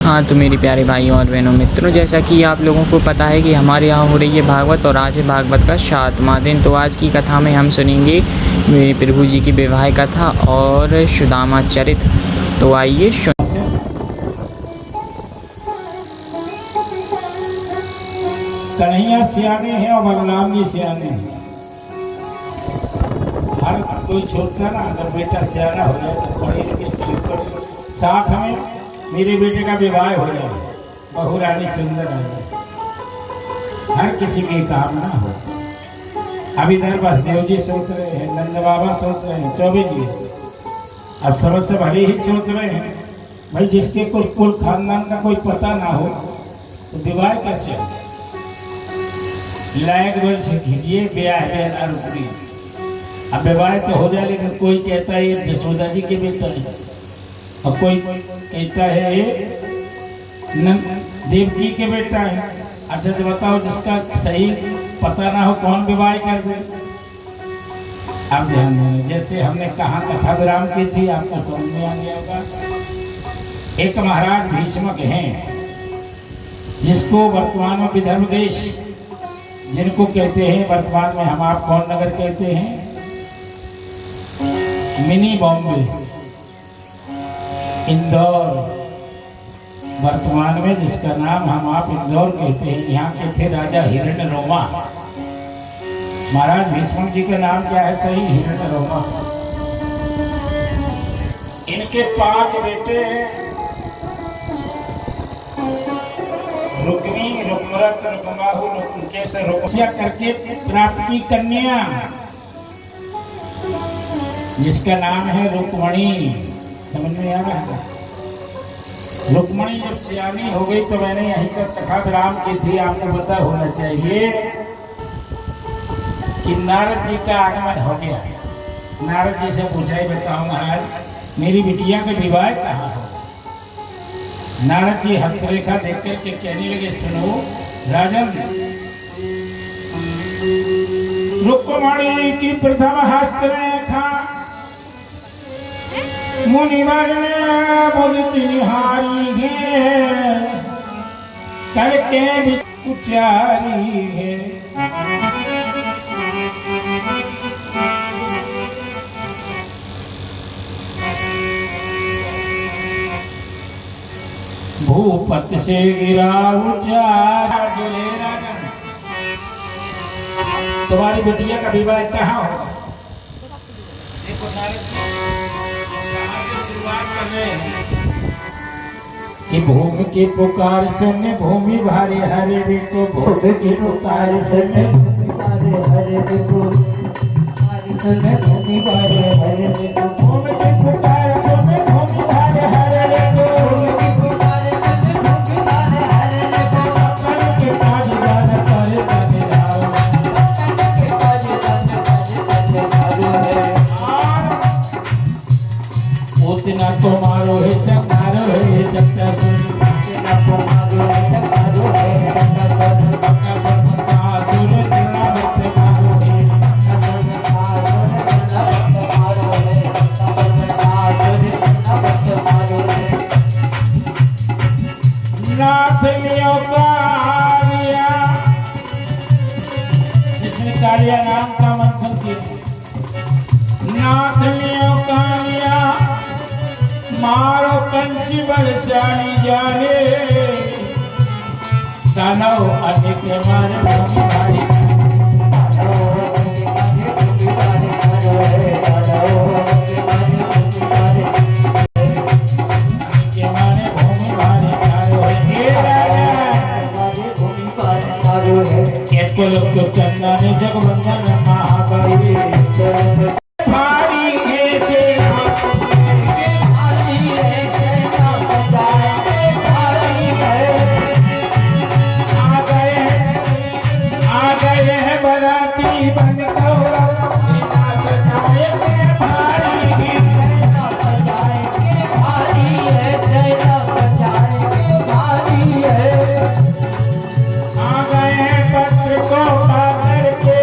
हाँ तो मेरे प्यारे भाइयों और बहनों मित्रों, जैसा कि आप लोगों को पता है कि हमारे यहाँ हो रही है भागवत और आज है भागवत का 7वां दिन। तो आज की कथा में हम सुनेंगे मेरे प्रभु जी की विवाह कथा और सुदामा चरित। तो आइए कन्हैया सियाने हैं और बलराम जी सियाने हैं। हर कोई सोचता ना अगर बेटा सियाना हो जाए तो पढ़े लिखे साथ में मेरे बेटे का विवाह हो जाए, बहू रानी सुंदर आ जाए, हर किसी की कामना हो। अब इधर बसदेव जी सोच रहे हैं, नंद बाबा सोच रहे हैं, चौबे जी अब सब भले ही सोच रहे हैं भाई जिसके कोई कुल खानदान का कोई पता ना हो तो विवाह कैसे हो। लायक बोल से खींचिए ब्याह है रुपये। अब विवाह तो हो जाए लेकिन कोई कहता है ये यशोदा जी के बेटा है और कोई कहता है ये देवकी के बेटा है। अच्छा तो बताओ जिसका सही पता ना हो कौन विवाह कर दे। अब ध्यान देना, जैसे हमने कहा कथा विराम की थी आपको समझ में आ गया होगा। एक महाराज भीष्मक हैं जिसको वर्तमान में विदर्भ देश जिनको कहते हैं, वर्तमान में हम आप कौन नगर कहते हैं, मिनी बॉम्बे, इंदौर, वर्तमान में जिसका नाम हम आप इंदौर कहते हैं, यहाँ के थे राजा हिरण्यरोमा। महाराज भीष्म जी का नाम क्या है सही? हिरण्यरोमा। इनके 5 बेटे हैं, रुक्मी, रुक्मरथ, रुक्माहु, रुक्मकेश, रुक्मया करके प्राप्त की कन्या जिसका नाम है रुक्मणी। समझ में आ रहा है? रुक्मणी जब सियानी हो गई तो मैंने यहीं पर कथा विराम की थी, आपको पता होना चाहिए कि नारद जी का आगमन हो गया। नारद जी से पूछा ही बताओ महाराज मेरी बिटिया का विवाह कहाँ हो। नारद जी हस्तरेखा देख करके कहने लगे सुनो राजन, रुक्मणी की प्रथम हस्तरेखा मुनिवर बोलती निहारी है, करके उचारी है। भूपत से गिरा उचार। तुम्हारी बेटिया का विवाह कहाँ हो? देखो कि भूमि की पुकार सुने भूमि भारी हरे देखो, भूमि की पुकार सुने भूमि हरे देखो, सुने भूमि भारी हरे देखो, भूमि की पुकार सुने भूमि भारी हरे देखो, भूमि की पुकार सुने भूमि भारी हरे देखो। अपन के काज जान कर जाने जाओ, अपन के काज जान कर जाने जाओ उतना तुम्हारो है संहारो है सकता सुनी, उतना तुम्हारो है संहारो है सकता सुनी, पक्का संसार तेरा मत मारो है, नाथ लियो कार्या, जिसने कार्या नाम का मंथन किया। नाथ लियो कार्या मारो कंसी बलशाली जाने, दानव अनेक मारे भूमि भारी, चंदा ने जगवंदन महाबली भारी है बराती बन पत्र को पा करके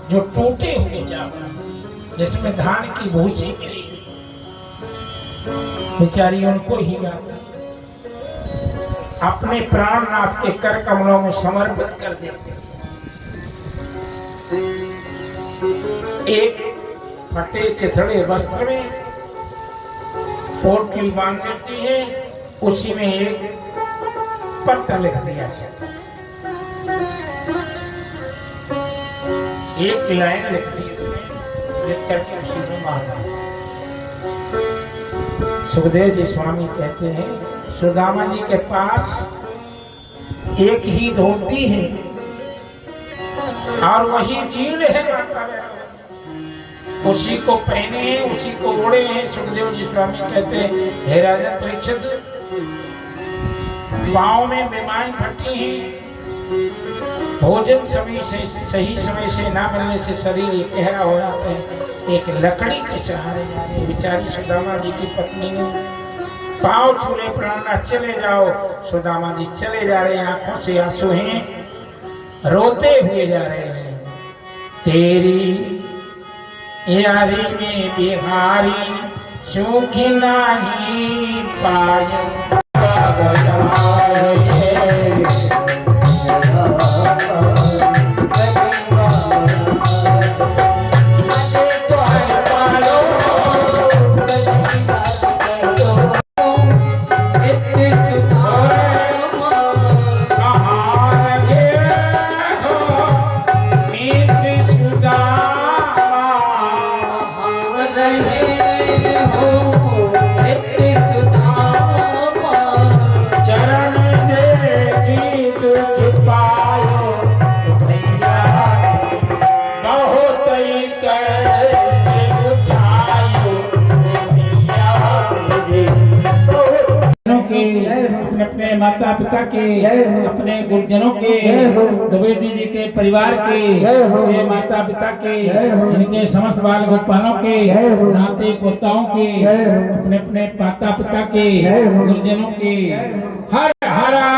जो टूटे हुए चावल जिसमें धान की भूसी मिली बेचारी उनको ही याद अपने प्राणनाथ के कर कमलों में समर्पित कर देते। एक फटे चिथड़े वस्त्र में पोटली बांध देती है, उसी में एक पत्र लिख दिया जाता है, एक लाइन लिख दी, लिख करके उसी में मारना। सुखदेव जी स्वामी कहते हैं सुदामा जी के पास एक ही धोती है और वही जीर्ण है, उसी को पहने हैं, उसी को ओढ़े हैं। सुखदेव जी स्वामी कहते हैं हे राजन परीक्षित, पाँव में बीमारी फटी है, भोजन सही समय से ना मिलने से शरीर ये कहरा हो जाता है, एक लकड़ी के सहारे जा रहे। बेचारी सुदामा जी की पत्नी ने पाँव छूले प्राणनाथ चले जाओ, सुदामा जी चले जा रहे हैं, आंखों से आंसू हैं, रोते हुए जा रहे हैं। तेरी यारी में बिहारी सुख नहीं पाए अपने माता पिता के, अपने गुरुजनों के, द्विवेदी जी के परिवार के, माता पिता के, इनके समस्त बाल गोपालों के, नाते पोताओं के, अपने अपने माता पिता के, गुरुजनों के, हर हरा